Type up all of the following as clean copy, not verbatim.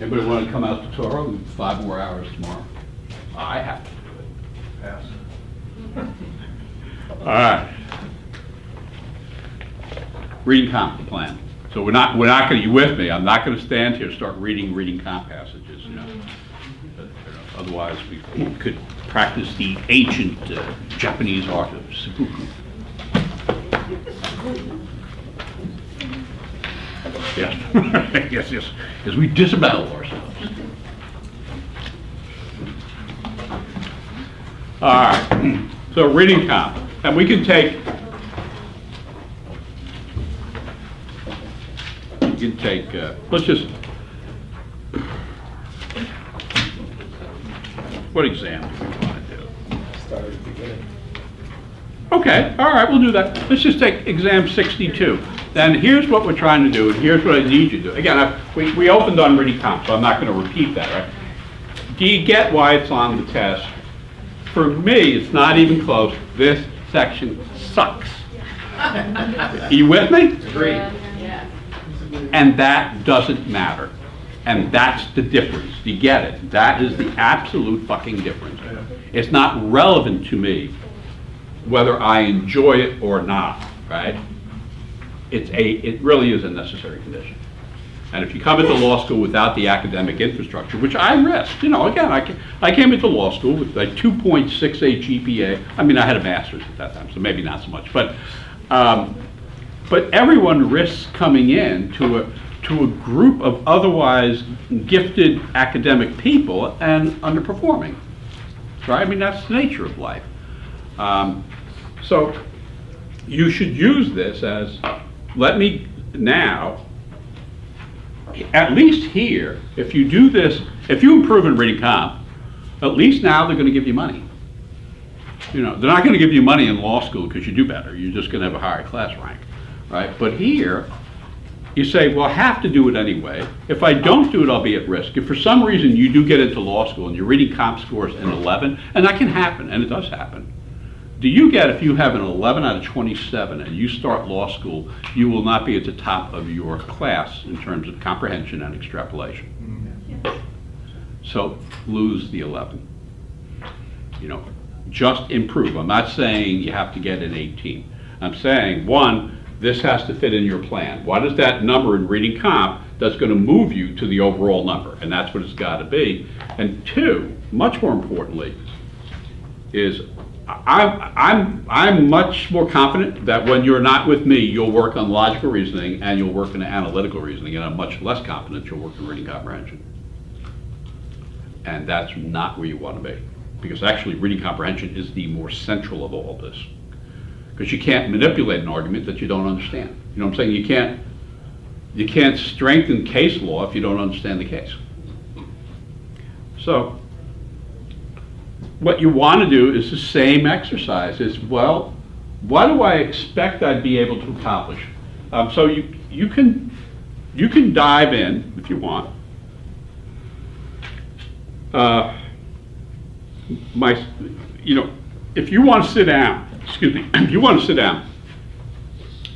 Anybody want to come out to Toro? 5 more hours tomorrow. I have to do it. Pass. All right. Reading comp plan. So we're not going to, you with me? I'm not going to stand here and start reading comp passages, you know. Otherwise, we could practice the ancient Japanese art of seppuku. Yes, yes, we disavow ourselves. All right, so reading comp, and we can take, let's just, what exam do we want to do? Start at the beginning. Okay, all right, we'll do that. Let's just take exam 62. Then here's what we're trying to do, and here's what I need you to do. Again, we opened on reading comp, so I'm not going to repeat that, right? Do you get why it's on the test? For me, it's not even close. This section sucks. Are you with me? Agreed. And that doesn't matter. And that's the difference. Do you get it? That is the absolute fucking difference. It's not relevant to me whether I enjoy it or not, right? It really is a necessary condition. And if you come into law school without the academic infrastructure, which I risked, you know, again, I came into law school with a 2.68 GPA. I mean, I had a master's at that time, so maybe not so much. But everyone risks coming in to a group of otherwise gifted academic people and underperforming, right? I mean, that's the nature of life. So you should use this as, let me now, at least here, if you do this, if you improve in reading comp, at least now they're going to give you money. You know, they're not going to give you money in law school because you do better. You're just going to have a higher class rank, right? But here, you say, well, I have to do it anyway. If I don't do it, I'll be at risk. If for some reason you do get into law school and your reading comp scores an 11, and that can happen, and it does happen. Do you get, if you have an 11 out of 27 and you start law school, you will not be at the top of your class in terms of comprehension and extrapolation. So lose the 11. You know, just improve. I'm not saying you have to get an 18. I'm saying, one, this has to fit in your plan. What is that number in reading comp that's going to move you to the overall number? And that's what it's got to be. And two, much more importantly, is I'm much more confident that when you're not with me, you'll work on logical reasoning and you'll work in analytical reasoning, and I'm much less confident you'll work in reading comprehension. And that's not where you want to be, because actually reading comprehension is the more central of all this. Because you can't manipulate an argument that you don't understand. You know what I'm saying? You can't strengthen case law if you don't understand the case. So what you want to do is the same exercise. Is, well, what do I expect I'd be able to accomplish? So you can dive in if you want. If you want to sit down, if you want to sit down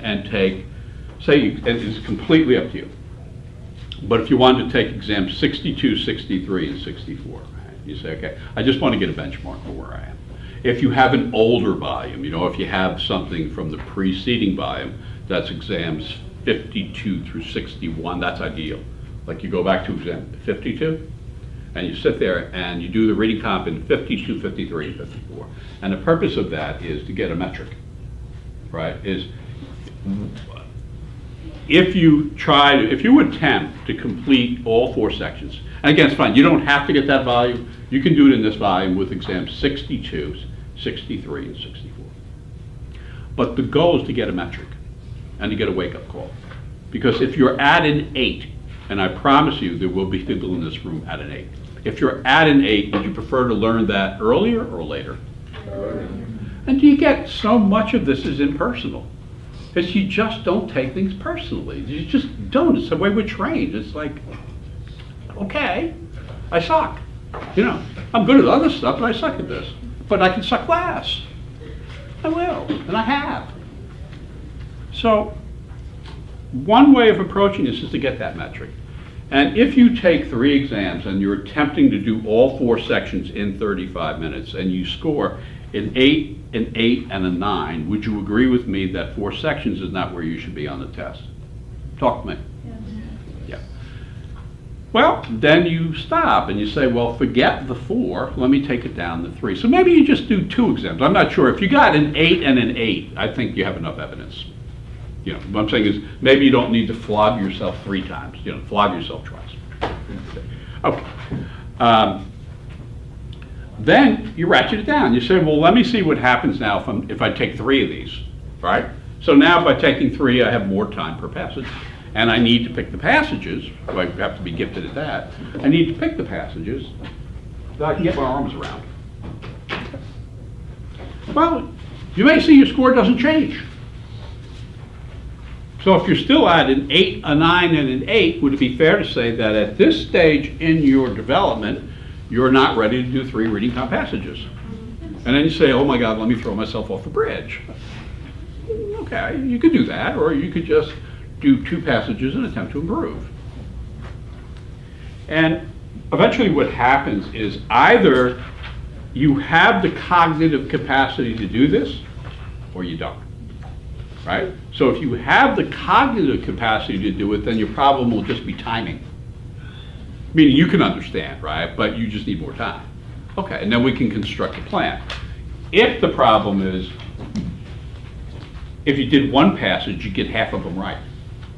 and take, and it's completely up to you, but if you wanted to take exams 62, 63, and 64, right, you say, okay, I just want to get a benchmark for where I am. If you have an older volume, if you have something from the preceding volume, that's exams 52 through 61, that's ideal. Like you go back to exam 52, and you sit there and you do the reading comp in 52, 53, and 54. And the purpose of that is to get a metric, right? If you attempt to complete all 4 sections, and again, it's fine, you don't have to get that volume. You can do it in this volume with exams 62, 63, and 64. But the goal is to get a metric and to get a wake-up call. Because if you're at an 8, and I promise you there will be people in this room at an 8. If you're at an 8, would you prefer to learn that earlier or later? Earlier. And do you get so much of this is impersonal? It's you just don't take things personally. You just don't. It's the way we're trained. It's like, okay, I suck. I'm good at other stuff, but I suck at this. But I can suck less. I will, and I have. So one way of approaching this is to get that metric. And if you take 3 exams and you're attempting to do all 4 sections in 35 minutes and you score an 8, an 8, and a 9, would you agree with me that 4 sections is not where you should be on the test? Talk to me. Yeah. Well, then you stop and you say, well, forget the 4, let me take it down to 3. So maybe you just do 2 exams. I'm not sure. If you got an 8 and an 8, I think you have enough evidence. You know, what I'm saying is maybe you don't need to flog yourself 3 times, you know, flog yourself twice. Okay. Then you ratchet it down. You say, well, let me see what happens now if I take 3 of these, right? So now by taking 3, I have more time per passage, and I need to pick the passages. Well, I have to be gifted at that. I need to pick the passages that I can get my arms around. Well, you may see your score doesn't change. So if you're still at an 8, a 9, and an 8, would it be fair to say that at this stage in your development, you're not ready to do 3 reading comp passages? And then you say, oh my God, let me throw myself off the bridge. Okay, you could do that, or you could just do 2 passages and attempt to improve. And eventually what happens is either you have the cognitive capacity to do this, or you don't. Right? So if you have the cognitive capacity to do it, then your problem will just be timing. Meaning you can understand, right? But you just need more time. Okay, and then we can construct a plan. If the problem is, if you did 1 passage, you get half of them right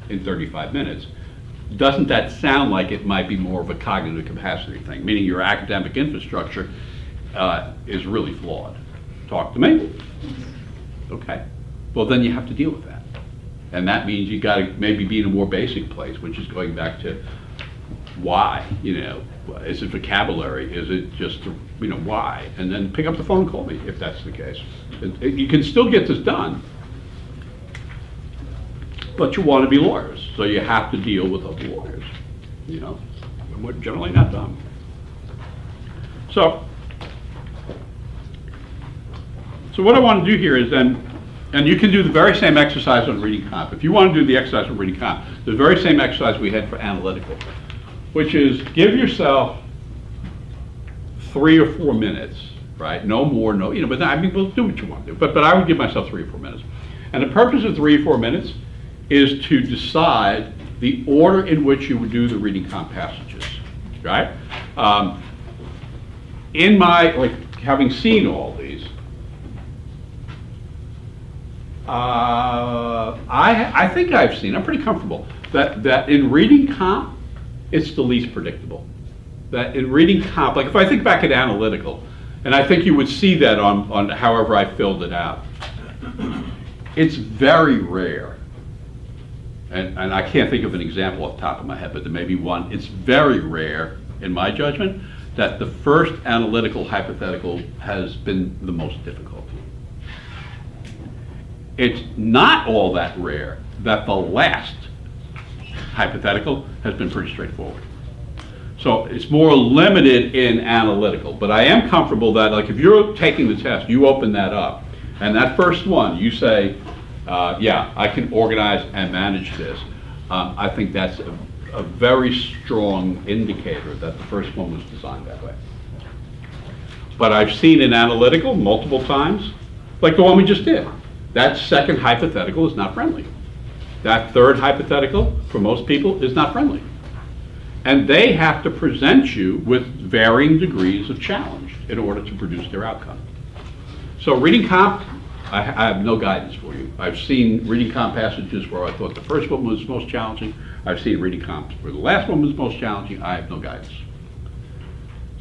in 35 minutes, doesn't that sound like it might be more of a cognitive capacity thing? Meaning your academic infrastructure is really flawed. Talk to me. Okay. Well, then you have to deal with that. And that means you got to maybe be in a more basic place, which is going back to why, you know, is it vocabulary? Is it just, you know, why? And then pick up the phone and call me if that's the case. You can still get this done, but you want to be lawyers. So you have to deal with other lawyers, you know, and we're generally not done. So what I want to do here is then, and you can do the very same exercise on reading comp. If you want to do the exercise on reading comp, the very same exercise we had for analytical, which is give yourself 3 or 4 minutes, right? No more, no, you know, but I mean, we'll do what you want to do. But I would give myself 3 or 4 minutes. And the purpose of 3 or 4 minutes is to decide the order in which you would do the reading comp passages, right? In my, like, having seen all these, I think I've seen, I'm pretty comfortable, that in reading comp, it's the least predictable. That in reading comp, like if I think back at analytical, and I think you would see that on however I filled it out, it's very rare, and I can't think of an example off the top of my head, but there may be one, it's very rare, in my judgment, that the first analytical hypothetical has been the most difficult. It's not all that rare that the last hypothetical has been pretty straightforward. So it's more limited in analytical, but I am comfortable that, like, if you're taking the test, you open that up, and that first one, you say, yeah, I can organize and manage this. I think that's a very strong indicator that the first one was designed that way. But I've seen in analytical multiple times, like the one we just did. That second hypothetical is not friendly. That third hypothetical, for most people, is not friendly. And they have to present you with varying degrees of challenge in order to produce their outcome. So reading comp, I have no guidance for you. I've seen reading comp passages where I thought the first one was most challenging. I've seen reading comps where the last one was most challenging. I have no guidance.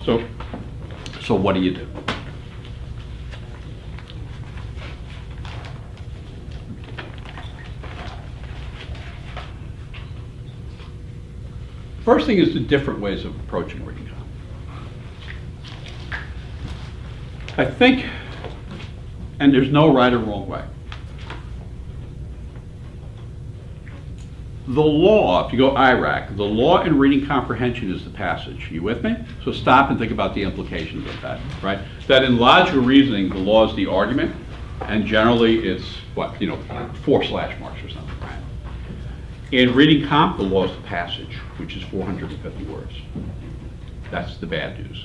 So what do you do? First thing is the different ways of approaching reading comp. I think, and there's no right or wrong way. The law, if you go IRAC, the law in reading comprehension is the passage. You with me? So stop and think about the implications of that, right? That in logical reasoning, the law is the argument, and generally it's, what, 4 slash marks or something, right? In reading comp, the law is the passage. which is 450 words. That's the bad news.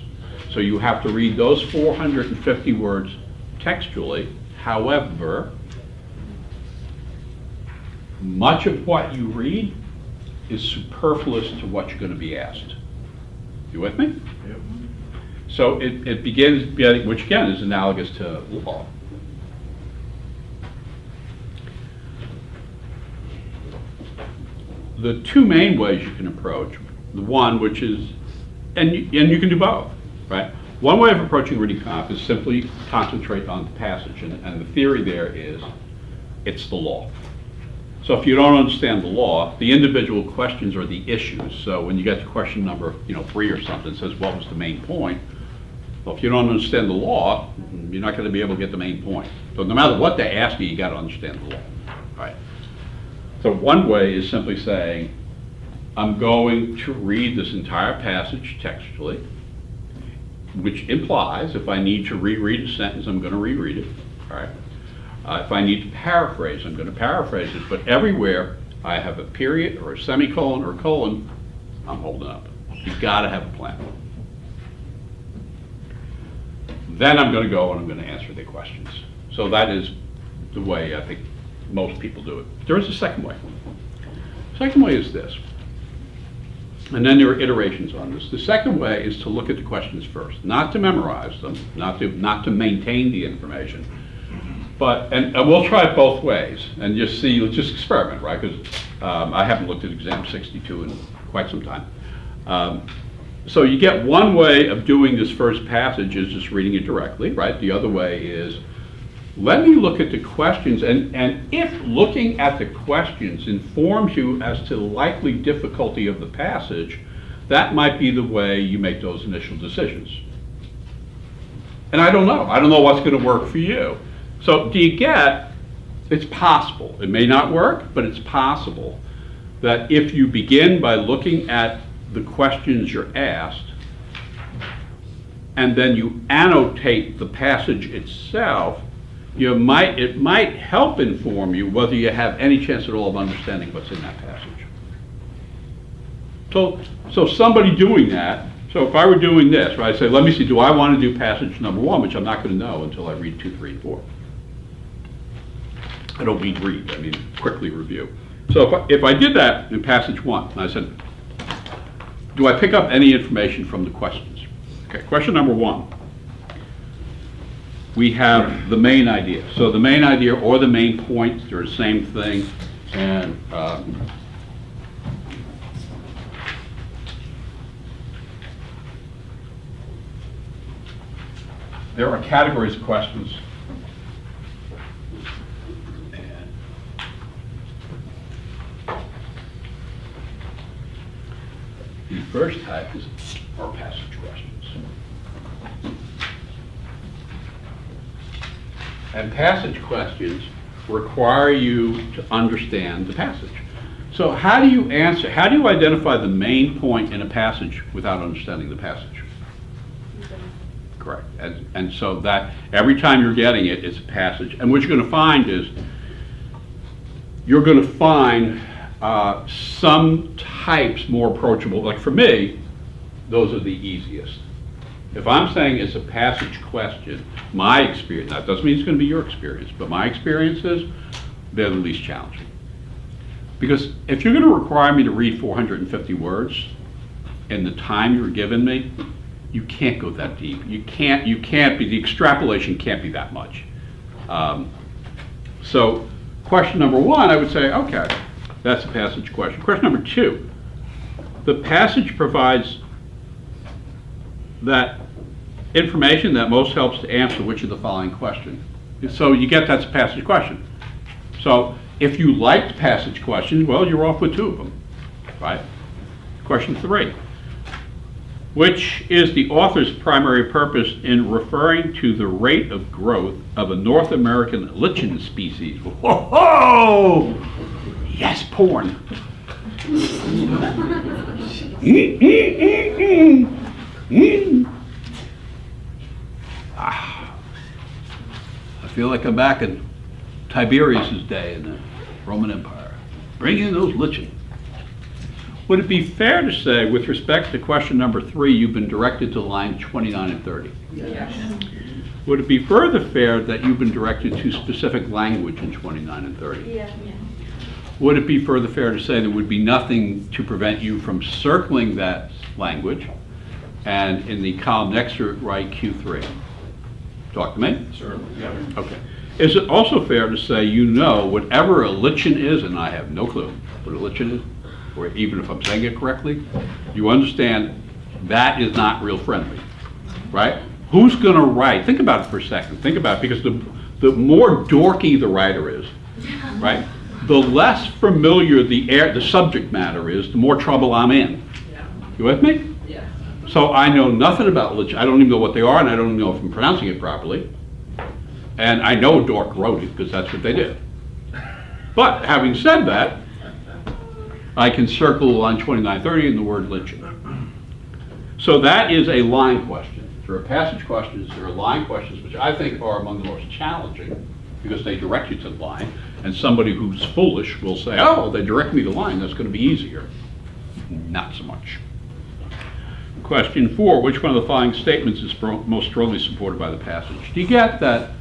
So you have to read those 450 words textually. However, much of what you read is superfluous to what you're going to be asked. You with me? Yep. So it begins, which again is analogous to law. The two main ways you can approach, the one which is, and you can do both, right? One way of approaching reading comp is simply concentrate on the passage, and the theory there is it's the law. So if you don't understand the law, the individual questions are the issues. So when you get to question number 3 or something, it says what was the main point? Well, if you don't understand the law, you're not going to be able to get the main point. So no matter what they ask you, you got to understand the law, right? So one way is simply saying, I'm going to read this entire passage textually, which implies if I need to reread a sentence, I'm going to reread it, all right? If I need to paraphrase, I'm going to paraphrase it, but everywhere I have a period or a semicolon or a colon, I'm holding up. You've got to have a plan. Then I'm going to go and I'm going to answer the questions. So that is the way I think most people do it. There is a second way. The second way is this. And then there are iterations on this. The second way is to look at the questions first, not to memorize them, not to maintain the information, but, and we'll try it both ways and just see, let's just experiment, right? Because I haven't looked at exam 62 in quite some time. So you get one way of doing this first passage is just reading it directly, right? The other way is, let me look at the questions, and if looking at the questions informs you as to the likely difficulty of the passage, that might be the way you make those initial decisions. And I don't know what's going to work for you. So do you get, it's possible, it may not work, but it's possible that if you begin by looking at the questions you're asked, and then you annotate the passage itself, it might help inform you whether you have any chance at all of understanding what's in that passage. So somebody doing that, so if I were doing this, right, I say, let me see, do I want to do passage number 1, which I'm not going to know until I read 2, 3, and 4. I don't mean read, I mean quickly review. So if I did that in passage 1, and I said, do I pick up any information from the questions? Okay, question number 1. We have the main idea. So the main idea or the main point, they're the same thing. And there are categories of questions. The first type are passage questions. And passage questions require you to understand the passage. So how do you identify the main point in a passage without understanding the passage? Correct. And so that every time you're getting it, it's a passage. And what you're going to find is you're going to find some types more approachable. Like for me, those are the easiest. If I'm saying it's a passage question, my experience, that doesn't mean it's going to be your experience, but my experience is they're the least challenging. Because if you're going to require me to read 450 words in the time you're giving me, you can't go that deep. You can't be, the extrapolation can't be that much. So question number 1, I would say, okay, that's a passage question. Question number 2, the passage provides that information that most helps to answer which of the following question. So you get that's a passage question. So if you liked passage questions, well, you're off with 2 of them, right? Question 3, which is the author's primary purpose in referring to the rate of growth of a North American lichen species? Whoa! Yes, porn. I feel like I'm back in Tiberius's day in the Roman Empire. Bring in those lichen. would it be fair to say, with respect to question number 3, you've been directed to lines 29 and 30? Yes. Would it be further fair that you've been directed to specific language in 29 and 30? Yeah. Would it be further fair to say there would be nothing to prevent you from circling that language and in the column next to it write Q3? Talk to me? Certainly, yeah. Okay. Is it also fair to say you know whatever a lichen is, and I have no clue what a lichen is, or even if I'm saying it correctly, you understand that is not real friendly, right? Who's going to write? Think about it for a second. Think about it, because the more dorky the writer is, right, the less familiar the subject matter is, the more trouble I'm in. Yeah. You with me? Yeah. So I know nothing about lich. I don't even know what they are, and I don't even know if I'm pronouncing it properly. And I know Dork wrote it because that's what they did. But having said that, I can circle line 2930 in the word lichen. So that is a line question. There are passage questions, there are line questions, which I think are among the most challenging because they direct you to the line. And somebody who's foolish will say, oh, they direct me to the line, that's going to be easier. Not so much. Question 4, which one of the following statements is most strongly supported by the passage? Do you get that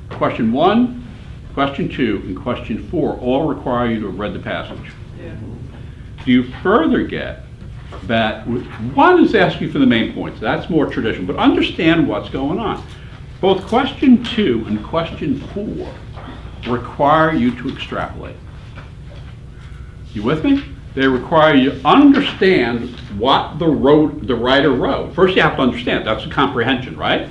question 1, question 2, and question 4 all require you to have read the passage? Yeah. Do you further get that 1 is asking for the main points, that's more traditional, but understand what's going on. Both question 2 and question 4 require you to extrapolate. You with me? They require you to understand what the writer wrote. First you have to understand, that's a comprehension, right?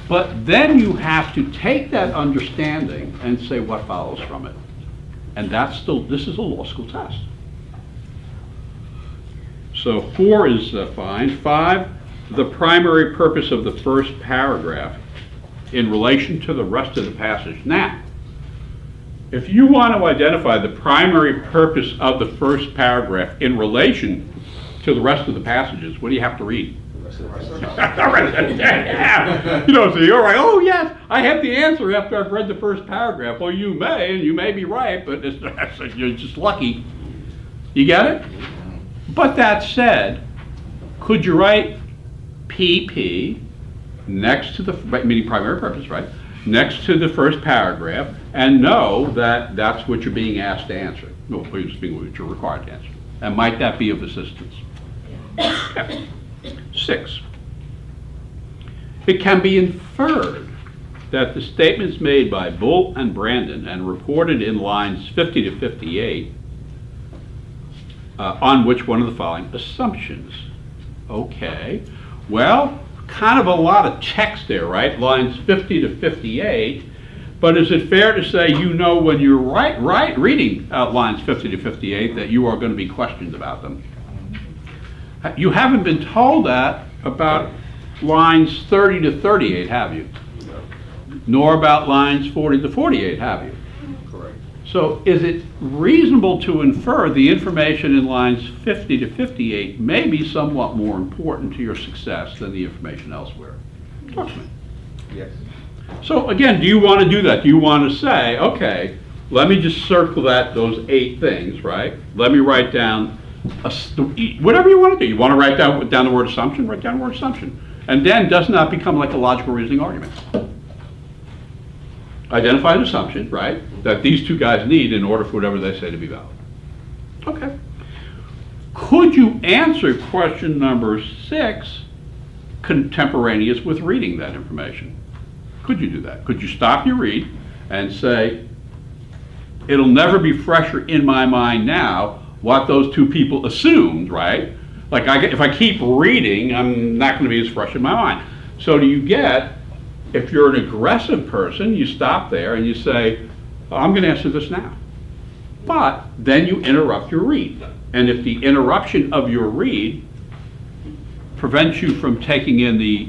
But then you have to take that understanding and say what follows from it. And this is a law school test. So 4 is fine. 5, the primary purpose of the first paragraph in relation to the rest of the passage. Now, if you want to identify the primary purpose of the first paragraph in relation to the rest of the passages, what do you have to read? Yeah. You know, so you're right, oh yes, I have the answer after I've read the first paragraph. Well, you may, and you may be right, but you're just lucky. You get it? But that said, could you write PP next to the, meaning primary purpose, right? Next to the first paragraph, and know that that's what you're being asked to answer. No, what you're required to answer. And might that be of assistance? Okay. 6. It can be inferred that the statements made by Bull and Brandon and reported in lines 50 to 58 on which one of the following assumptions. Okay, well, kind of a lot of text there, right? Lines 50 to 58, but is it fair to say you know when you're reading lines 50 to 58 that you are going to be questioned about them? You haven't been told that about lines 30 to 38, have you? No. Nor about lines 40 to 48, have you? Correct. So is it reasonable to infer the information in lines 50 to 58 may be somewhat more important to your success than the information elsewhere? Talk to me. Yes. So again, do you want to do that? Do you want to say, okay, let me just circle those 8 things, right? Let me write down whatever you want to do. You want to write down the word assumption? Write down the word assumption. And then does not become like a logical reasoning argument. Identify an assumption, right, that these 2 guys need in order for whatever they say to be valid. Okay. Could you answer question number 6 contemporaneous with reading that information? Could you do that? Could you stop your read and say, it'll never be fresher in my mind now what those 2 people assumed, right? Like if I keep reading, I'm not going to be as fresh in my mind. So do you get, if you're an aggressive person, you stop there and you say, I'm going to answer this now. But then you interrupt your read. And if the interruption of your read prevents you from taking in the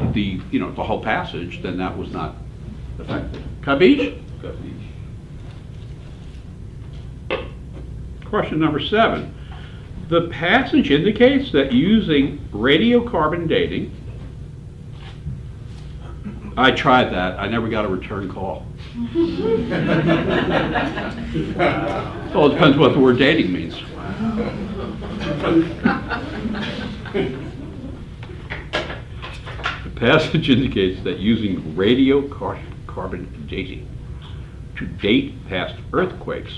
whole passage, then that was not effective. Capiche? Question number 7. The passage indicates that using radiocarbon dating, I tried that, I never got a return call. Well, it depends what the word dating means. The passage indicates that using radiocarbon dating to date past earthquakes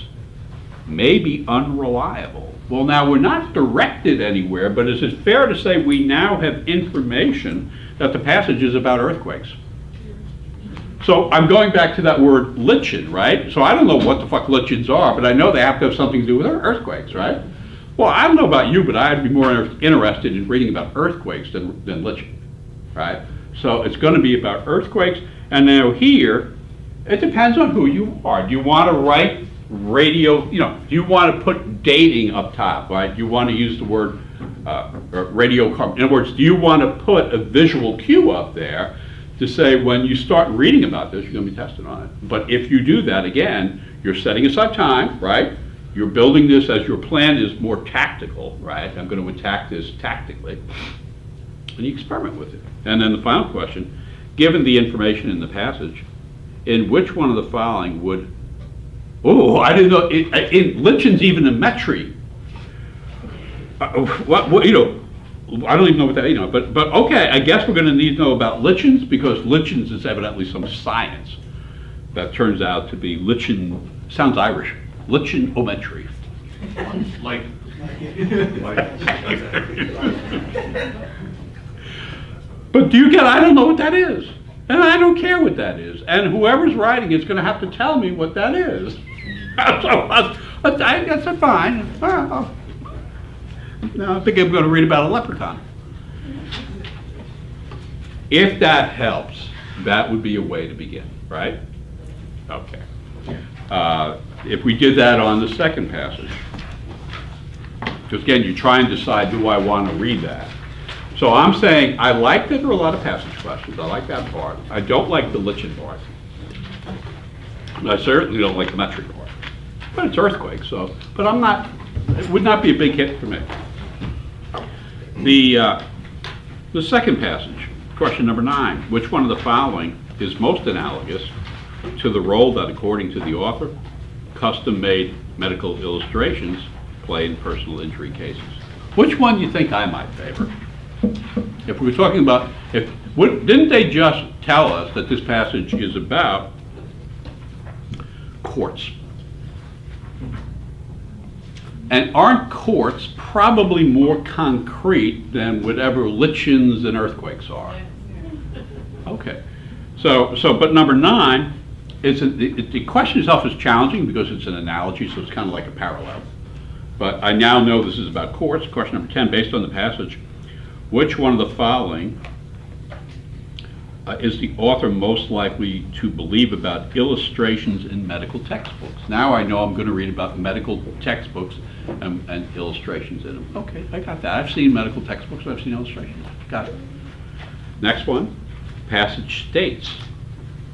may be unreliable. Well, now, we're not directed anywhere, but is it fair to say we now have information that the passage is about earthquakes? So I'm going back to that word lichen, right? So I don't know what the fuck lichens are, but I know they have to have something to do with earthquakes, right? Well, I don't know about you, but I'd be more interested in reading about earthquakes than lichen, right? So it's going to be about earthquakes, and now here, it depends on who you are. Do you want to write do you want to put dating up top, right? Do you want to use the word radiocarbon? In other words, do you want to put a visual cue up there to say when you start reading about this, you're going to be tested on it? But if you do that, again, you're setting aside time, right? You're building this as your plan is more tactical, right? I'm going to attack this tactically. And you experiment with it. And then the final question, given the information in the passage, in which one of the following would, I didn't know, lichen's even a metry. I don't even know what that, but okay, I guess we're going to need to know about lichens, because lichens is evidently some science that turns out to be lichen, sounds Irish, lichenometry. Like. But do you get, I don't know what that is. And I don't care what that is. And whoever's writing is going to have to tell me what that is. So I guess I'm fine. Now I think I'm going to read about a leprechaun. If that helps, that would be a way to begin, right? Okay. If we did that on the second passage, because again, you try and decide, do I want to read that? So I'm saying, I like that there are a lot of passage questions. I like that part. I don't like the lichen part. I certainly don't like the metric part. But it's earthquake, so, but it would not be a big hit for me. The second passage, question number 9, which one of the following is most analogous to the role that, according to the author, custom-made medical illustrations play in personal injury cases? Which one do you think I might favor? If we were talking about, didn't they just tell us that this passage is about courts? And aren't courts probably more concrete than whatever lichens and earthquakes are? Okay. But number 9, the question itself is challenging because it's an analogy, so it's kind of like a parallel. But I now know this is about courts. Question number 10, based on the passage, which one of the following is the author most likely to believe about illustrations in medical textbooks? Now I know I'm going to read about medical textbooks and illustrations in them. Okay, I got that. I've seen medical textbooks, I've seen illustrations. Got it. Next one, passage states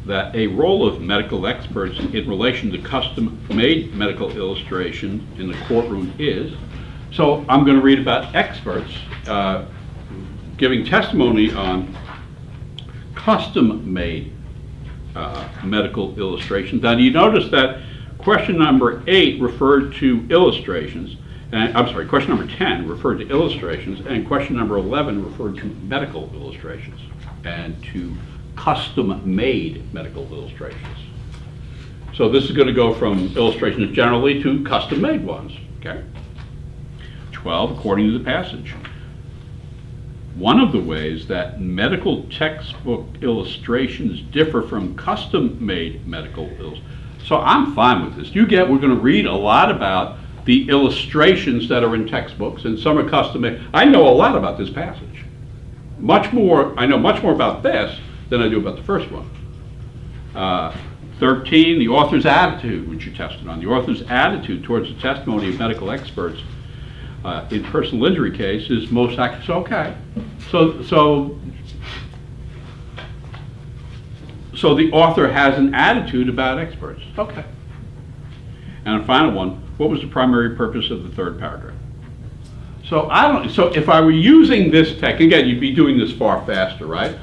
that a role of medical experts in relation to custom-made medical illustrations in the courtroom is, so I'm going to read about experts giving testimony on custom-made medical illustrations. Now, you notice that question number 8 referred to illustrations, and I'm sorry, question number 10 referred to illustrations, and question number 11 referred to medical illustrations and to custom-made medical illustrations. So this is going to go from illustrations generally to custom-made ones, okay? 12, according to the passage, one of the ways that medical textbook illustrations differ from custom-made medical illustrations. So I'm fine with this. We're going to read a lot about the illustrations that are in textbooks, and some are custom-made. I know a lot about this passage. I know much more about this than I do about the first one. 13, the author's attitude, which you tested on. The author's attitude towards the testimony of medical experts in personal injury case is most accurate. So, okay. So the author has an attitude about experts. Okay. And a final one, what was the primary purpose of the third paragraph? So if I were using this tech, again, you'd be doing this far faster, right?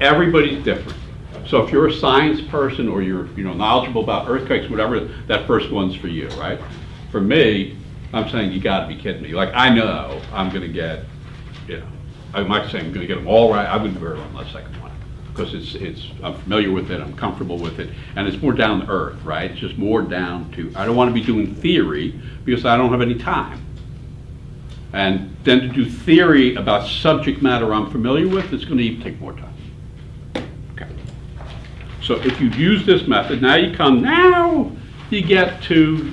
Everybody's different. So if you're a science person or you're knowledgeable about earthquakes, whatever, that first one's for you, right? For me, I'm saying you gotta be kidding me. Like, I know I'm gonna get, you know, I might say I'm gonna get them all right. I wouldn't be very on the second one. Because I'm familiar with it, I'm comfortable with it, and it's more down to earth, right? It's just more down to, I don't want to be doing theory because I don't have any time. And then to do theory about subject matter I'm familiar with, it's going to take more time. Okay. So if you use this method, now you get to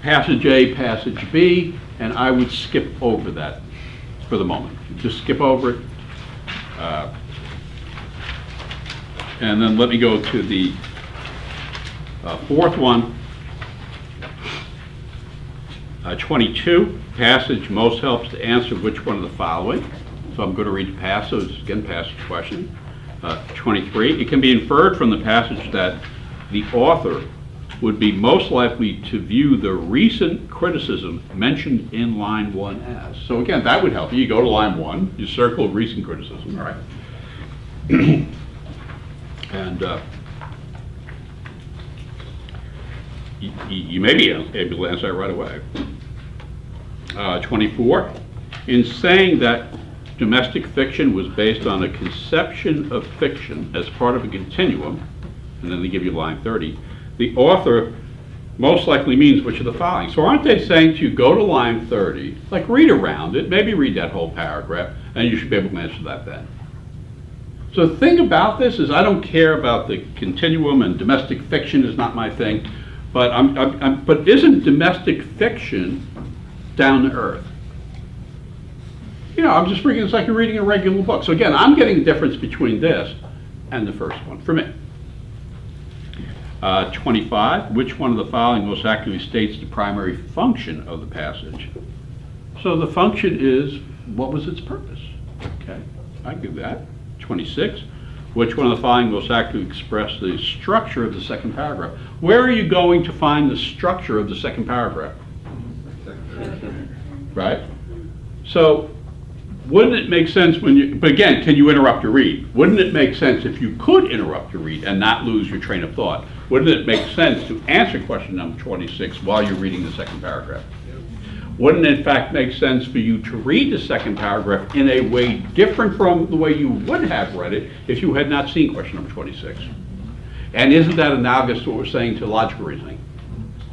passage A, passage B, and I would skip over that for the moment. Just skip over it. And then let me go to the fourth one. 22, passage most helps to answer which one of the following. So I'm going to read the passage, again, passage question. 23, it can be inferred from the passage that the author would be most likely to view the recent criticism mentioned in line 1 as. So again, that would help you. You go to line 1, you circle recent criticism, all right. And you may be able to answer that right away. 24, in saying that domestic fiction was based on a conception of fiction as part of a continuum, and then they give you line 30, the author most likely means which of the following. So aren't they saying to you, go to line 30, like read around it, maybe read that whole paragraph, and you should be able to answer that then. So the thing about this is I don't care about the continuum, and domestic fiction is not my thing, but but isn't domestic fiction down to earth? You know, I'm just reading, it's like you're reading a regular book. So again, I'm getting the difference between this and the first one for me. 25, which one of the following most accurately states the primary function of the passage? So the function is, what was its purpose? Okay, I give that. 26, which one of the following most accurately express the structure of the second paragraph? Where are you going to find the structure of the second paragraph? Right? So, wouldn't it make sense when you, but again, can you interrupt your read? Wouldn't it make sense if you could interrupt your read and not lose your train of thought? Wouldn't it make sense to answer question number 26 while you're reading the second paragraph? Wouldn't it in fact make sense for you to read the second paragraph in a way different from the way you would have read it if you had not seen question number 26? And isn't that analogous to what we're saying to logical reasoning?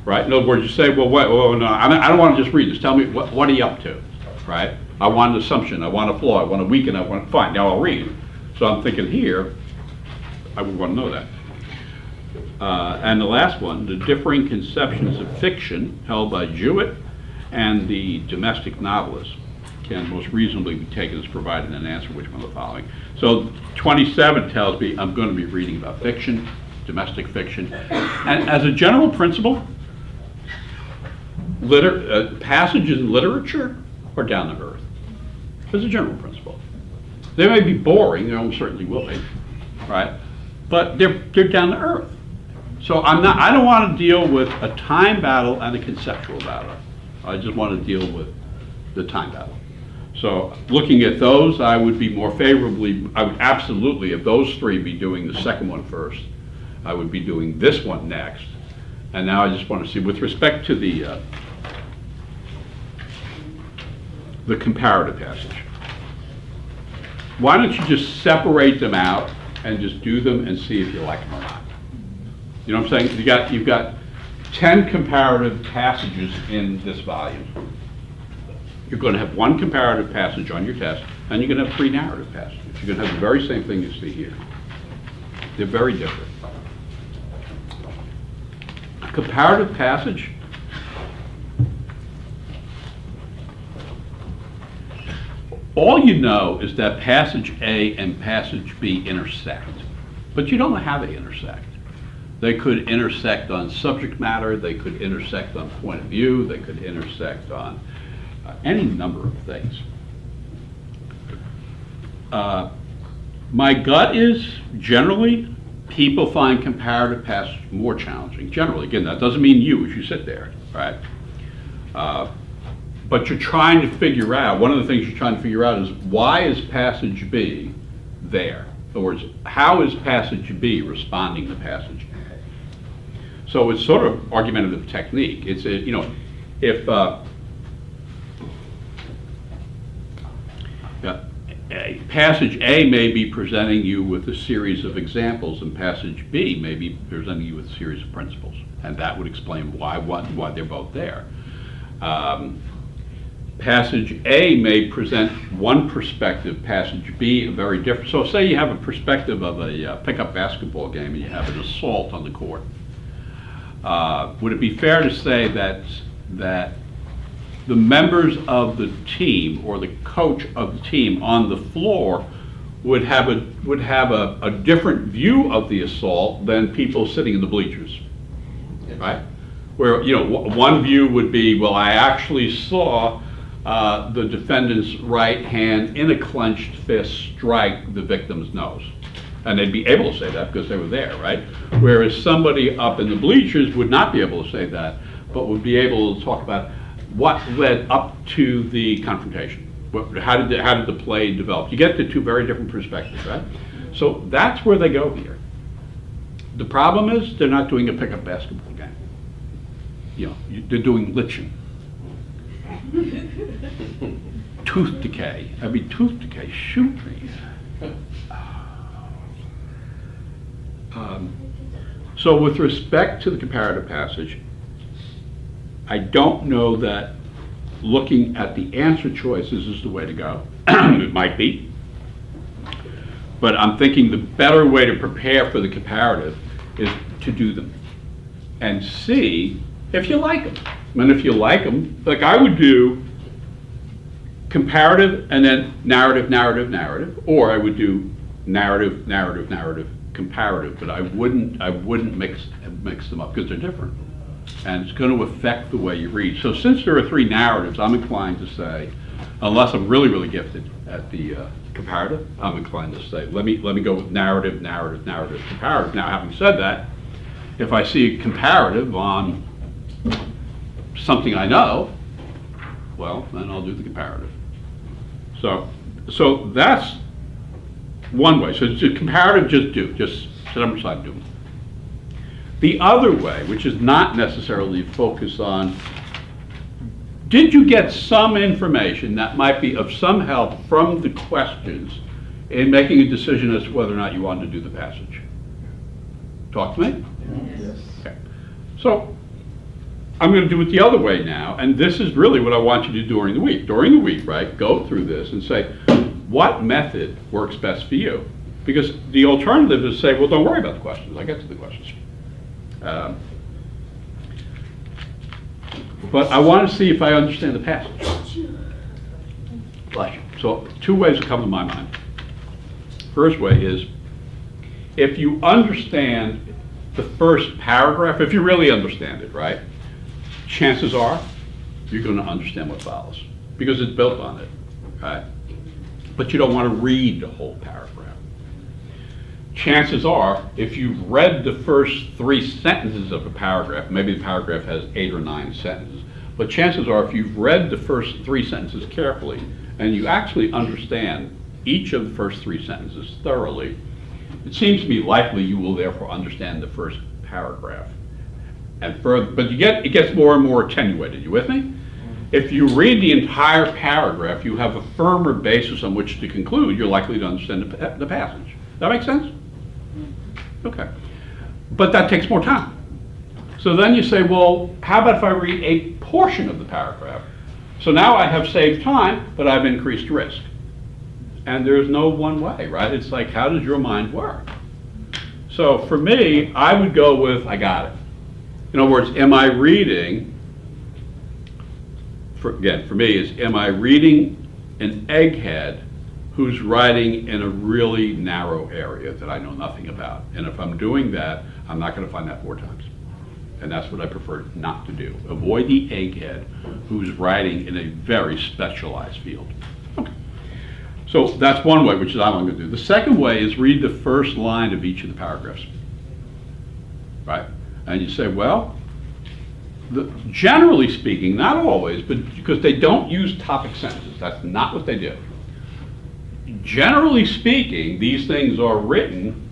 Right? In other words, you say, well, no, I don't want to just read this. Tell me, what are you up to? Right? I want an assumption, I want a flaw, I want a weaken, fine, now I'll read. So I'm thinking here, I would want to know that. And the last one, the differing conceptions of fiction held by Jewett and the domestic novelist can most reasonably be taken as providing an answer which one of the following. So 27 tells me I'm going to be reading about fiction, domestic fiction. And as a general principle, passages in literature are down to earth. As a general principle. They may be boring, they almost certainly will be, right? But they're down to earth. So I don't want to deal with a time battle and a conceptual battle. I just want to deal with the time battle. So looking at those, I would be more favorably, I would absolutely, of those three, be doing the second one first. I would be doing this one next. And now I just want to see, with respect to the comparative passage, why don't you just separate them out and just do them and see if you like them or not? You know what I'm saying? You've got 10 comparative passages in this volume. You're going to have one comparative passage on your test, and you're going to have 3 narrative passages. You're going to have the very same thing you see here. They're very different. A comparative passage, all you know is that passage A and passage B intersect, but you don't know how they intersect. They could intersect on subject matter, they could intersect on point of view, they could intersect on any number of things. My gut is, generally, people find comparative passage more challenging. Generally, again, that doesn't mean you as you sit there, right? But you're trying to figure out, one of the things you're trying to figure out is, why is passage B there? In other words, how is passage B responding to passage A? So it's sort of argumentative technique. It's, if passage A may be presenting you with a series of examples, and passage B may be presenting you with a series of principles, and that would explain why they're both there. Passage A may present one perspective, passage B a very different. So say you have a perspective of a pickup basketball game and you have an assault on the court. Would it be fair to say that the members of the team or the coach of the team on the floor would have a different view of the assault than people sitting in the bleachers, right? Where, you know, one view would be, well, I actually saw the defendant's right hand in a clenched fist strike the victim's nose. And they'd be able to say that because they were there, right? Whereas somebody up in the bleachers would not be able to say that, but would be able to talk about what led up to the confrontation. How did the play develop? You get the two very different perspectives, right? So that's where they go here. The problem is they're not doing a pickup basketball game. You know, they're doing liching. Tooth decay. I mean, tooth decay, shoot me. So with respect to the comparative passage, I don't know that looking at the answer choices is the way to go. It might be. But I'm thinking the better way to prepare for the comparative is to do them and see if you like them. And if you like them, like I would do comparative and then narrative, narrative, narrative, or I would do narrative, narrative, narrative, comparative, but I wouldn't mix them up because they're different. And it's going to affect the way you read. So since there are three narratives, I'm inclined to say, unless I'm really, really gifted at the comparative, I'm inclined to say, let me go with narrative, narrative, narrative, comparative. Now, having said that, if I see a comparative on something I know, well, then I'll do the comparative. So that's one way. So it's a comparative, just sit them aside and do them. The other way, which is not necessarily focused on, did you get some information that might be of some help from the questions in making a decision as to whether or not you want to do the passage? Talk to me? Yes. Okay. So I'm going to do it the other way now, and this is really what I want you to do during the week. During the week, right, go through this and say, what method works best for you? Because the alternative is to say, well, don't worry about the questions. I get to the questions. But I want to see if I understand the passage. Bless you. So two ways that come to my mind. First way is, if you understand the first paragraph, if you really understand it, right, chances are you're going to understand what follows because it's built on it, right? But you don't want to read the whole paragraph. Chances are, if you've read the first 3 sentences of a paragraph, maybe the paragraph has 8 or 9 sentences, but chances are if you've read the first 3 sentences carefully and you actually understand each of the first 3 sentences thoroughly, it seems to me likely you will therefore understand the first paragraph. And further, but it gets more and more attenuated. You with me? If you read the entire paragraph, you have a firmer basis on which to conclude. You're likely to understand the passage. That make sense? Okay. But that takes more time. So then you say, well, how about if I read a portion of the paragraph? So now I have saved time, but I've increased risk. And there's no one way, right? It's like, how does your mind work? So for me, I would go with, I got it. In other words, am I reading, for me, is am I reading an egghead who's writing in a really narrow area that I know nothing about? And if I'm doing that, I'm not going to find that 4 times. And that's what I prefer not to do. Avoid the egghead who's writing in a very specialized field. Okay. So that's one way, which is I'm going to do. The second way is read the first line of each of the paragraphs. Right? And you say, well, generally speaking, not always, but because they don't use topic sentences. That's not what they do. Generally speaking, these things are written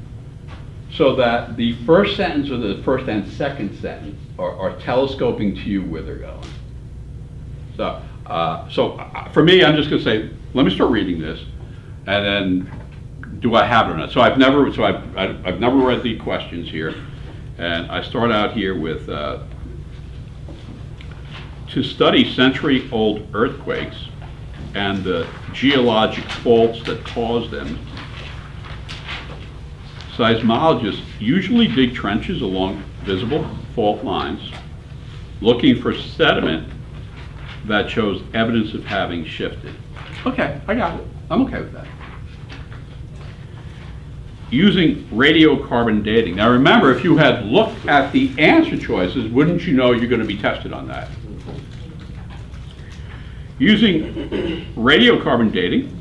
so that the first sentence or the first and second sentence are telescoping to you where they're going. For me, I'm just gonna say, let me start reading this, and then do I have it or not? So I've never read the questions here, and I start out here with, to study century-old earthquakes and the geologic faults that cause them, seismologists usually dig trenches along visible fault lines, looking for sediment that shows evidence of having shifted. Okay, I got it. I'm okay with that. Using radiocarbon dating. Now remember, if you had looked at the answer choices, wouldn't you know you're going to be tested on that? Using radiocarbon dating,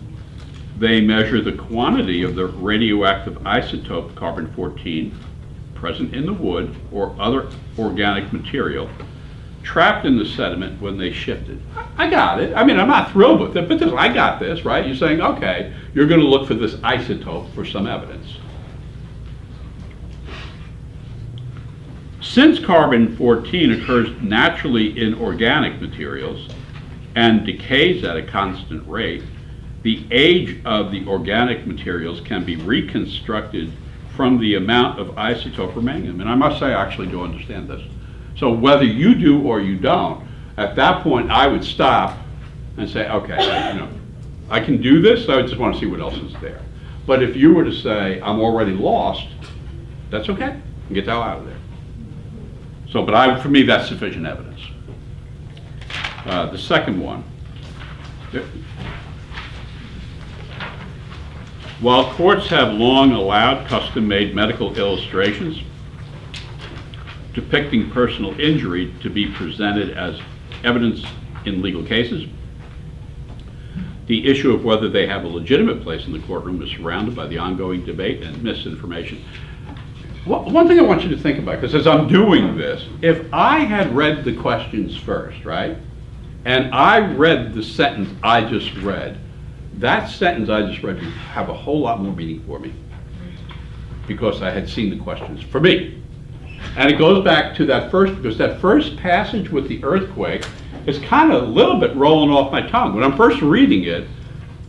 they measure the quantity of the radioactive isotope carbon-14 present in the wood or other organic material trapped in the sediment when they shifted. I got it. I mean, I'm not thrilled with it, but I got this, right? You're saying, okay, you're going to look for this isotope for some evidence. Since carbon-14 occurs naturally in organic materials and decays at a constant rate, the age of the organic materials can be reconstructed from the amount of isotope remaining in them. And I must say, I actually do understand this. So whether you do or you don't, at that point, I would stop and say, okay, I can do this, so I just want to see what else is there. But if you were to say, I'm already lost, that's okay. Get the hell out of there. So, but for me, that's sufficient evidence. The second one. While courts have long allowed custom-made medical illustrations depicting personal injury to be presented as evidence in legal cases, the issue of whether they have a legitimate place in the courtroom is surrounded by the ongoing debate and misinformation. Well, one thing I want you to think about, because as I'm doing this, if I had read the questions first, right, and I read the sentence I just read, that sentence I just read would have a whole lot more meaning for me, because I had seen the questions for me. And it goes back to that first passage with the earthquake is kind of a little bit rolling off my tongue. When I'm first reading it,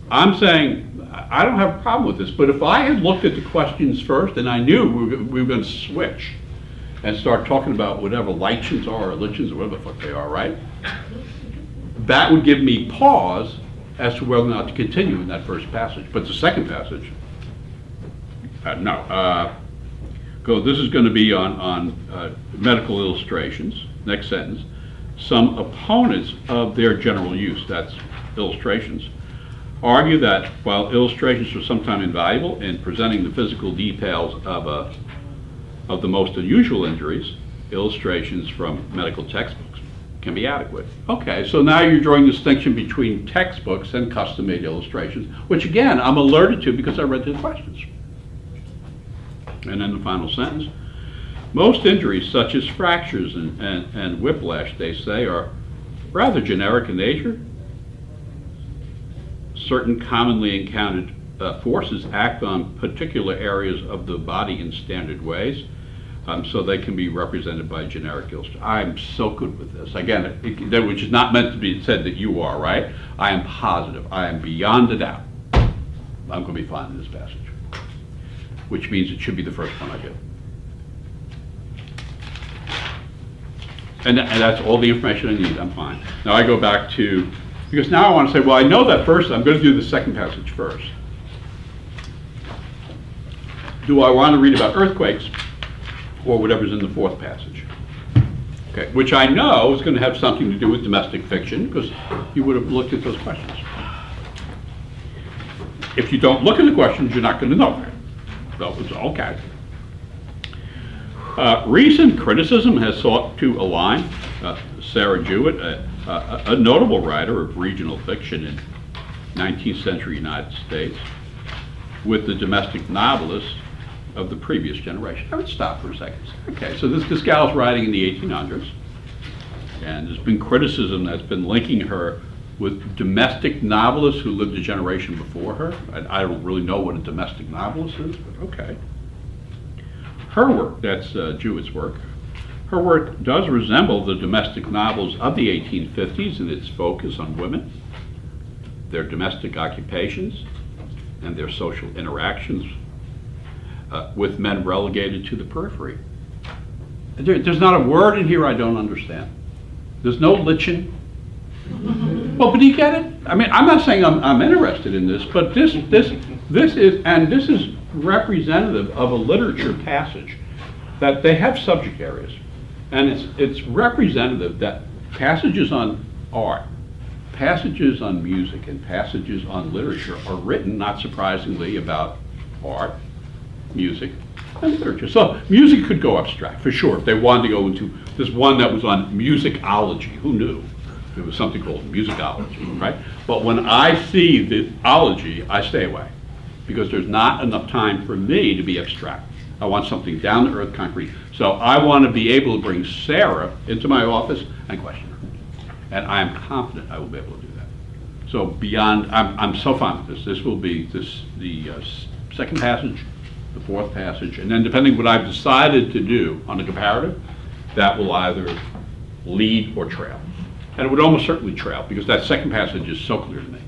I'm saying, I don't have a problem with this, but if I had looked at the questions first and I knew we were going to switch and start talking about whatever lichens are or lichens or whatever the fuck they are, right? That would give me pause as to whether or not to continue in that first passage. But the second passage, this is going to be on medical illustrations. Next sentence. Some opponents of their general use, that's illustrations, argue that while illustrations are sometimes invaluable in presenting the physical details of the most unusual injuries, illustrations from medical textbooks can be adequate. Okay, so now you're drawing a distinction between textbooks and custom-made illustrations, which again, I'm alerted to because I read the questions. And then the final sentence. Most injuries, such as fractures and whiplash, they say, are rather generic in nature. Certain commonly encountered forces act on particular areas of the body in standard ways, so they can be represented by generic illustration. I'm so good with this. Again, which is not meant to be said that you are, right? I am positive. I am beyond a doubt. I'm going to be fine in this passage, which means it should be the first one I do. And that's all the information I need. I'm fine. Now I go back to, because now I want to say, well, I know that first, I'm going to do the second passage first. Do I want to read about earthquakes or whatever's in the fourth passage? Okay, which I know is going to have something to do with domestic fiction, because you would have looked at those questions. If you don't look at the questions, you're not going to know that. So it's okay. Recent criticism has sought to align Sarah Jewett, a notable writer of regional fiction in 19th century United States, with the domestic novelists of the previous generation. I would stop for a second. Okay, so this gal's writing in the 1800s, and there's been criticism that's been linking her with domestic novelists who lived a generation before her. I don't really know what a domestic novelist is, but okay. Her work, that's Jewett's work, Her work does resemble the domestic novels of the 1850s in its focus on women, their domestic occupations, and their social interactions with men relegated to the periphery. There's not a word in here I don't understand. There's no lichen. Well, but do you get it? I mean, I'm not saying I'm interested in this, but this is representative of a literature passage that they have subject areas, and it's representative that passages on art, passages on music, and passages on literature are written, not surprisingly, about art, music, and literature. So music could go abstract, for sure. If they wanted to go into, there's one that was on musicology. Who knew? There was something called musicology, right? But when I see the ology, I stay away, because there's not enough time for me to be abstract. I want something down to earth, concrete. So I want to be able to bring Sarah into my office and question her. And I am confident I will be able to do that. So beyond, I'm so fond of this. This will be the second passage, the fourth passage, and then depending what I've decided to do on the comparative, that will either lead or trail. And it would almost certainly trail, because that second passage is so clear to me.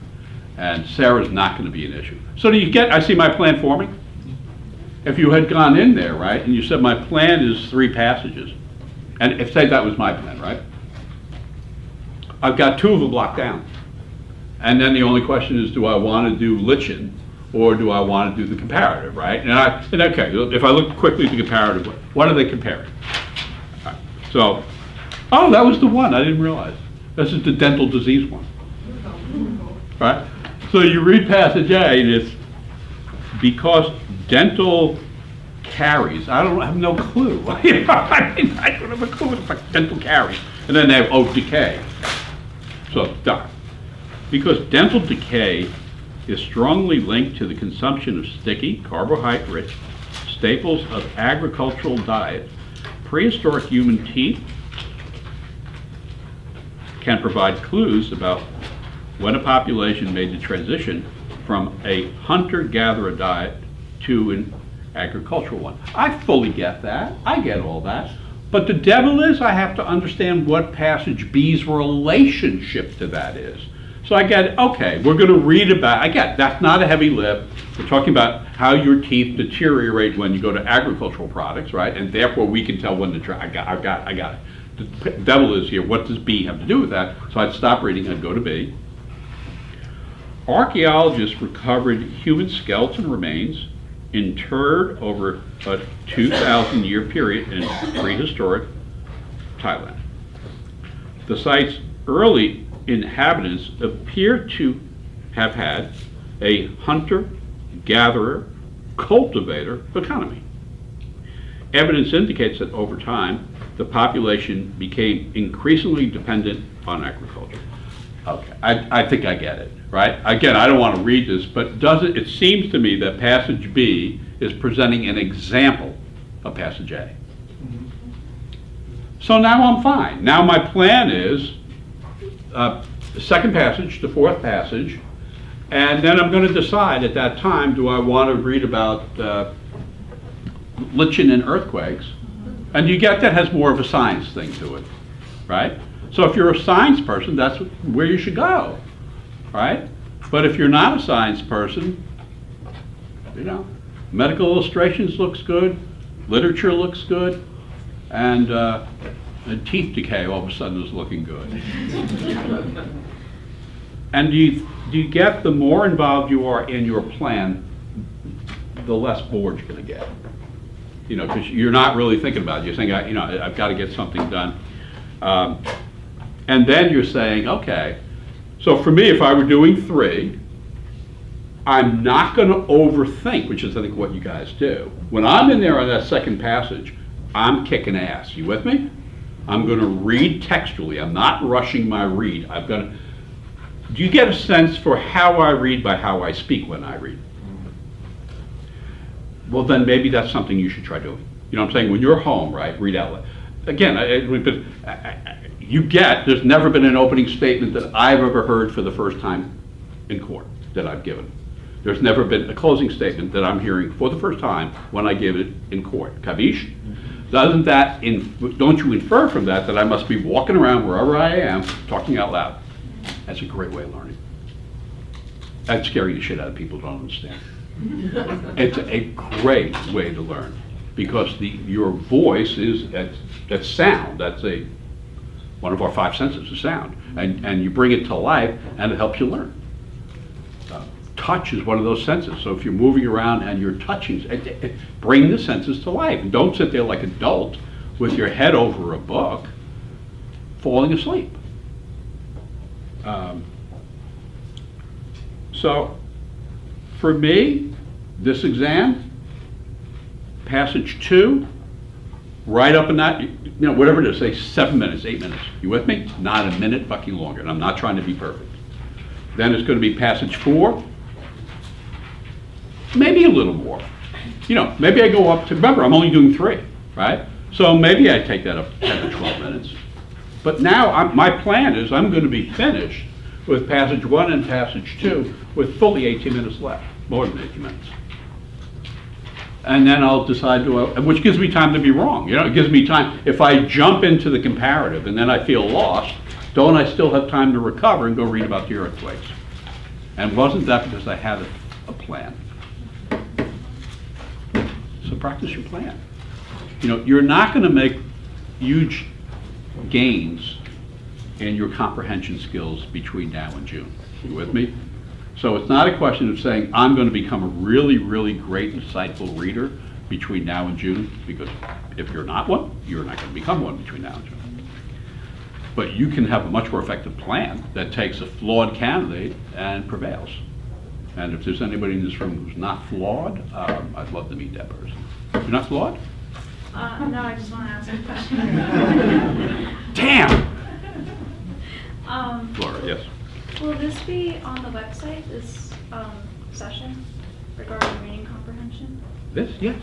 And Sarah's not going to be an issue. So do you get, I see my plan forming? If you had gone in there, right, and you said my plan is 3 passages, and if, say that was my plan, right? I've got 2 of them blocked down. And then the only question is, do I want to do lichen, or do I want to do the comparative, right? And okay, if I look quickly at the comparative, what are they comparing? All right. So, oh, that was the one, I didn't realize. This is the dental disease one. Right? So you read passage A, and it's because dental caries. I have no clue. I don't have a clue what the fuck dental caries. And then they have, oh, decay. So, because dental decay is strongly linked to the consumption of sticky, carbohydrate-rich staples of agricultural diet, prehistoric human teeth can provide clues about when a population made the transition from a hunter-gatherer diet to an agricultural one. I fully get that. I get all that. But the devil is, I have to understand what passage B's relationship to that is. So I get, okay, we're going to read about, I get, that's not a heavy lift. We're talking about how your teeth deteriorate when you go to agricultural products, right? And therefore we can tell when to I got it. The devil is here, what does B have to do with that? So I'd stop reading, I'd go to B. Archaeologists recovered human skeleton remains interred over a 2,000-year period in prehistoric Thailand. The site's early inhabitants appear to have had a hunter-gatherer, cultivator economy. Evidence indicates that over time, the population became increasingly dependent on agriculture. Okay, I think I get it, right? Again, I don't want to read this, but it seems to me that passage B is presenting an example of passage A. So now I'm fine. Now my plan is the second passage, the fourth passage, and then I'm going to decide at that time, do I want to read about lichen and earthquakes? And you get that has more of a science thing to it, right? So if you're a science person, that's where you should go, right? But if you're not a science person, you know, medical illustrations looks good, literature looks good, and teeth decay all of a sudden is looking good. And do you get the more involved you are in your plan, the less bored you're going to get. You know, because you're not really thinking about it. You're saying, you know, I've got to get something done. And then you're saying, okay, so for me, if I were doing 3, I'm not going to overthink, which is I think what you guys do. When I'm in there on that second passage, I'm kicking ass. You with me? I'm going to read textually. I'm not rushing my read. I've got to. Do you get a sense for how I read by how I speak when I read? Well, then maybe that's something you should try doing. You know what I'm saying? When you're home, right, read out loud. Again, you get, there's never been an opening statement that I've ever heard for the first time in court that I've given. There's never been a closing statement that I'm hearing for the first time when I give it in court. Kavish? don't you infer from that that I must be walking around wherever I am, talking out loud? That's a great way of learning. That's scaring the shit out of people who don't understand. It's a great way to learn, because your voice that's sound. That's one of our 5 senses is sound, and you bring it to life, and it helps you learn. Touch is one of those senses. So if you're moving around and you're touching, bring the senses to life. And don't sit there like an adult with your head over a book, falling asleep. So for me, this exam, passage 2, right up in that, whatever it is, say 7 minutes, 8 minutes. You with me? Not a minute fucking longer. And I'm not trying to be perfect. Then it's going to be passage 4. Maybe a little more. Maybe I go up to, remember, I'm only doing 3, right? So maybe I take that up 10 or 12 minutes. But now my plan is I'm going to be finished with passage 1 and passage 2 with fully 18 minutes left, more than 18 minutes. And then I'll decide which gives me time to be wrong. It gives me time. If I jump into the comparative and then I feel lost, don't I still have time to recover and go read about the earthquakes? And wasn't that because I had a plan? So practice your plan. You're not going to make huge gains in your comprehension skills between now and June. You with me? So it's not a question of saying, I'm going to become a really, really great, insightful reader between now and June, because if you're not one, you're not going to become one between now and June. But you can have a much more effective plan that takes a flawed candidate and prevails. And if there's anybody in this room who's not flawed, I'd love to meet that person. You're not flawed? No, I just want to ask a question. Damn! Laura, yes. Will this be on the website, this session regarding reading comprehension? This, yes.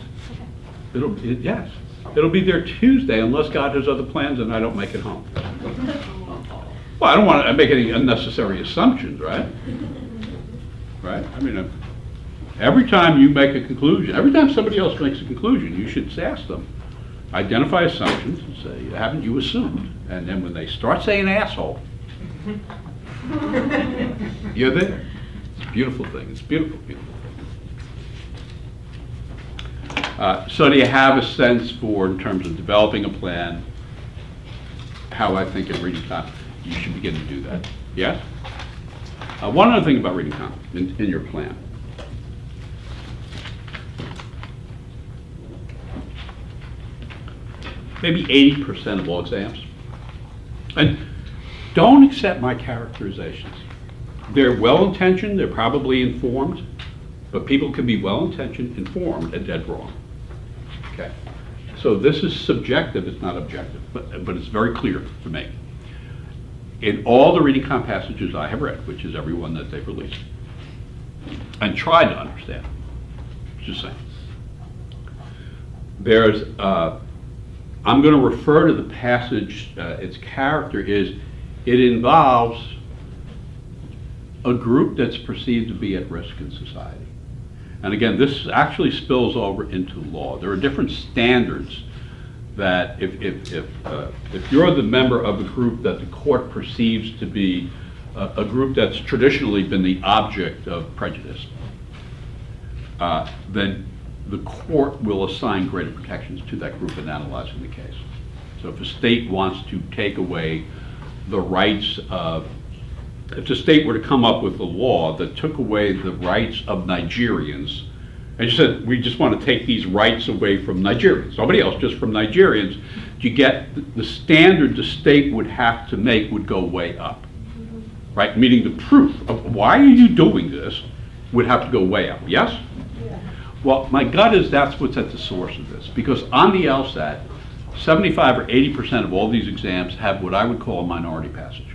Okay. Yes. It'll be there Tuesday unless God has other plans and I don't make it home. Well, I don't want to make any unnecessary assumptions, right? Right? Every time you make a conclusion, every time somebody else makes a conclusion, you should ask them. Identify assumptions and say, haven't you assumed? And then when they start saying asshole, you're there. It's a beautiful thing. It's beautiful, beautiful thing. So do you have a sense for, in terms of developing a plan, how I think in reading comp, you should begin to do that? Yes? One other thing about reading comp in your plan. Maybe 80% of all exams. And don't accept my characterizations. They're well-intentioned, they're probably informed, but people can be well-intentioned, informed, and dead wrong. Okay? So this is subjective, it's not objective, but it's very clear for me. In all the reading comp passages I have read, which is every one that they've released, and tried to understand, just saying, there's, I'm going to refer to the passage, its character is, it involves a group that's perceived to be at risk in society. And again, this actually spills over into law. There are different standards that if you're the member of a group that the court perceives to be a group that's traditionally been the object of prejudice, then the court will assign greater protections to that group in analyzing the case. So if a state wants to take away the rights of, if the state were to come up with a law that took away the rights of Nigerians, and you said, we just want to take these rights away from Nigerians, nobody else, just from Nigerians, you get the standard the state would have to make would go way up, right? Meaning the proof of why are you doing this would have to go way up, yes? Well, my gut is that's what's at the source of this, because on the LSAT, 75 or 80% of all these exams have what I would call a minority passage.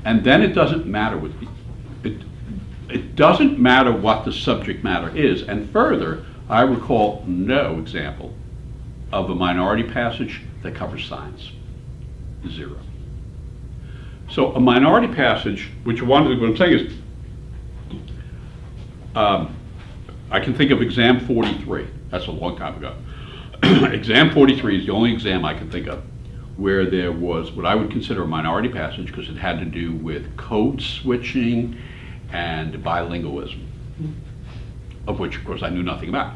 And then it doesn't matter what it doesn't matter what the subject matter is. And further, I recall no example of a minority passage that covers science. 0. So a minority passage, what I'm saying is, I can think of exam 43. That's a long time ago. exam 43 is the only exam I can think of where there was what I would consider a minority passage because it had to do with code switching and bilingualism, of which, of course, I knew nothing about.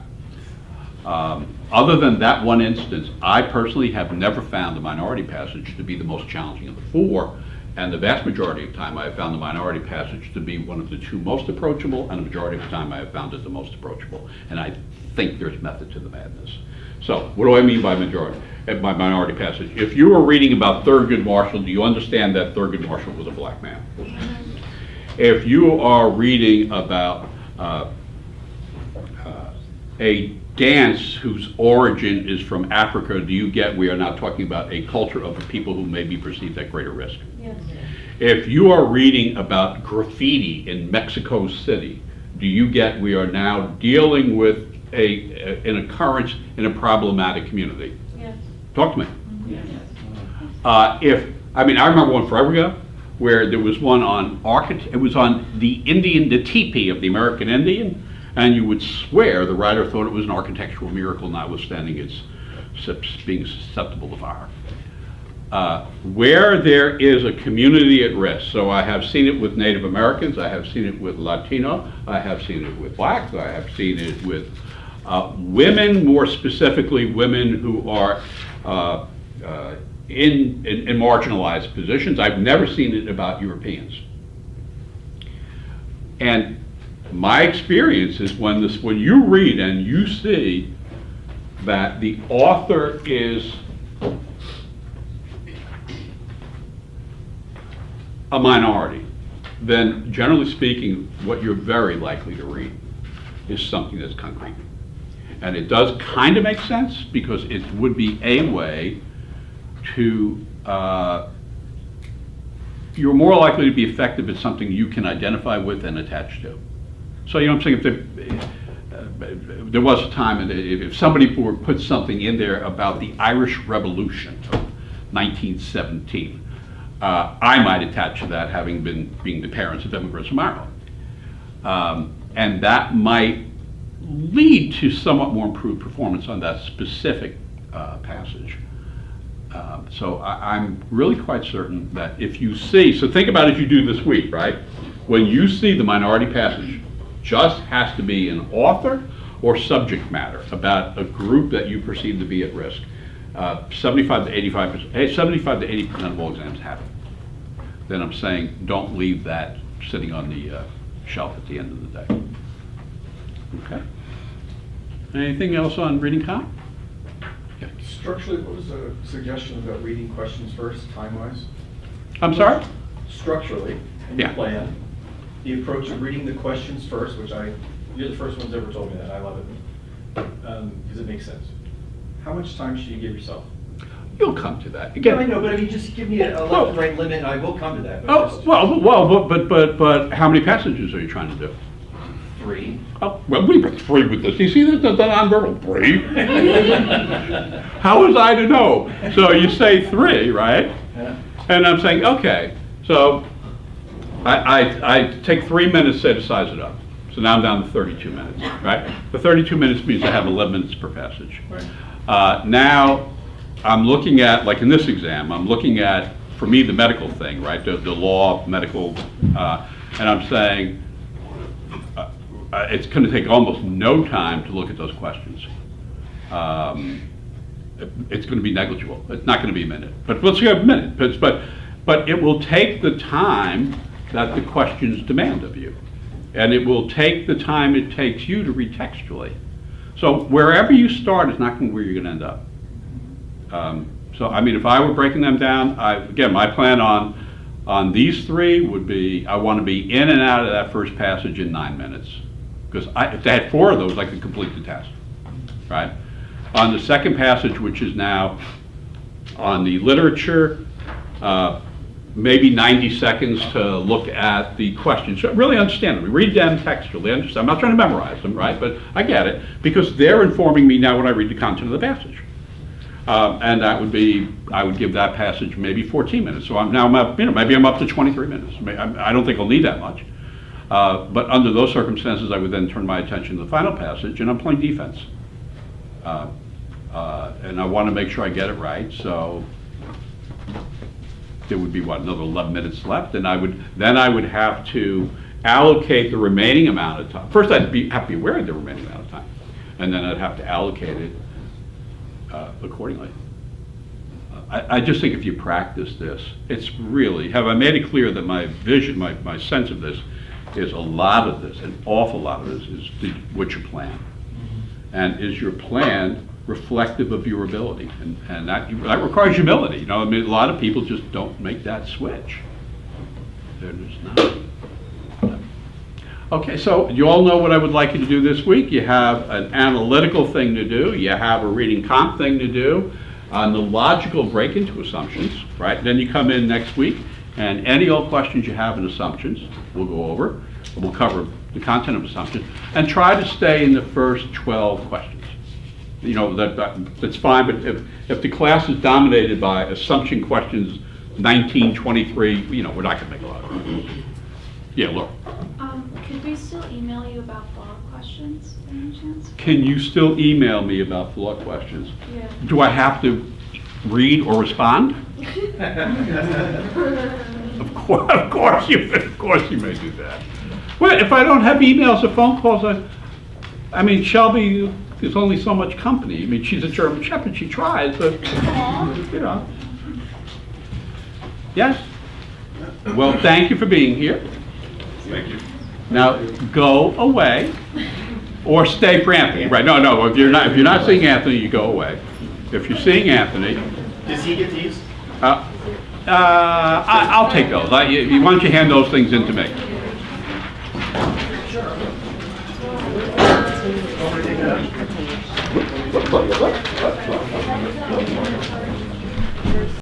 Other than that one instance, I personally have never found the minority passage to be the most challenging of the four, and the vast majority of time I have found the minority passage to be one of the two most approachable, and the majority of the time I have found it the most approachable. And I think there's method to the madness. So, what do I mean by by minority passage? If you were reading about Thurgood Marshall, do you understand that Thurgood Marshall was a black man? If you are reading about a dance whose origin is from Africa, do you get we are now talking about a culture of people who may be perceived at greater risk? Yes. If you are reading about graffiti in Mexico City, do you get we are now dealing with an occurrence in a problematic community? Yes. Talk to me. Yes. I remember one forever ago where there was one on it was on the teepee of the American Indian, and you would swear the writer thought it was an architectural miracle, notwithstanding its being susceptible to fire. Where there is a community at risk, so I have seen it with Native Americans, I have seen it with Latino, I have seen it with blacks, I have seen it with women, more specifically women who are in marginalized positions. I've never seen it about Europeans. And my experience is when you read and you see that the author is a minority, then generally speaking, what you're very likely to read is something that's concrete. And it does kind of make sense because it would be a way to, you're more likely to be effective at something you can identify with and attach to. So, you know what I'm saying? If there was a time, if somebody put something in there about the Irish Revolution of 1917, I might attach to that having being the parents of immigrants from Ireland. And that might lead to somewhat more improved performance on that specific passage. So I'm really quite certain that if you see, so think about it as you do this week, right? When you see the minority passage, just has to be an author or subject matter about a group that you perceive to be at risk. 75 to 80% of all exams have it. Then I'm saying don't leave that sitting on the shelf at the end of the day. Okay. Anything else on reading comp? Yeah. Structurally, what was the suggestion about reading questions first, time-wise? I'm sorry? Structurally, in Yeah. your plan, the approach of reading the questions first, you're the first ones ever told me that, I love it, because it makes sense. How much time should you give yourself? You'll come to that. Yeah, I Again, know, but I mean, just give me a left and right limit, and I will come to that. But oh, just but how many passages are you trying to do? 3. Oh, well, we were 3 with this. You see the nonverbal 3? How was I to know? So you say 3, right? Yeah. And I'm saying, okay, so I take 3 minutes, say, to size it up. So now I'm down to 32 minutes, right? The 32 minutes means I have 11 minutes per passage. Right. Now, I'm looking at, like in this exam, I'm looking at, for me, the medical thing, right? The law, medical, and I'm saying, it's going to take almost no time to look at those questions. It's going to be negligible. It's not going to be a minute, but let's say a minute. But it will take the time that the questions demand of you, and it will take the time it takes you to read textually. So wherever you start is not going to be where you're going to end up. So I mean, if I were breaking them down, again, my plan on these 3 would be I want to be in and out of that first passage in 9 minutes. Because if I had 4 of those, I could complete the test, right? On the second passage, which is now on the literature, maybe 90 seconds to look at the questions. So really understand them. We read them textually. I'm not trying to memorize them, right? But I get it, because they're informing me now when I read the content of the passage. And that would be, I would give that passage maybe 14 minutes. So I'm up, maybe I'm up to 23 minutes. I don't think I'll need that much. But under those circumstances, I would then turn my attention to the final passage, and I'm playing defense. And I want to make sure I get it right, so there would be, what, another 11 minutes left, and then I would have to allocate the remaining amount of time. First, have to be aware of the remaining amount of time, and then I'd have to allocate it accordingly. I just think if you practice this, it's really, have I made it clear that my vision, my sense of this is a lot of this, an awful lot of this is what's your plan? And is your plan reflective of your ability? And that requires humility. You know, I mean, a lot of people just don't make that switch. They're just not. Okay, so you all know what I would like you to do this week. You have an analytical thing to do. You have a reading comp thing to do. On the logical break into assumptions, right? Then you come in next week, and any old questions you have in assumptions, we'll go over. We'll cover the content of assumptions, and try to stay in the first 12 questions. You know, that's fine, but if the class is dominated by assumption questions 19, 23, you know, we're not gonna make a lot of it. Yeah, Laura. Could we still email you about follow-up questions, by any chance? Can you still email me about follow-up questions? Yeah. Do I have to read or respond? Of course you may do that. Well, if I don't have emails or phone calls, I mean, Shelby, there's only so much company. I mean, she's a German Shepherd, she tries, but, you know. Yes? Well, thank you for being here. Thank you. Now, go away, or stay for Anthony, right? No, if you're not seeing Anthony, you go away. If you're seeing Anthony, Does he get these? I'll take those. Why don't you hand those things in to me? Sure.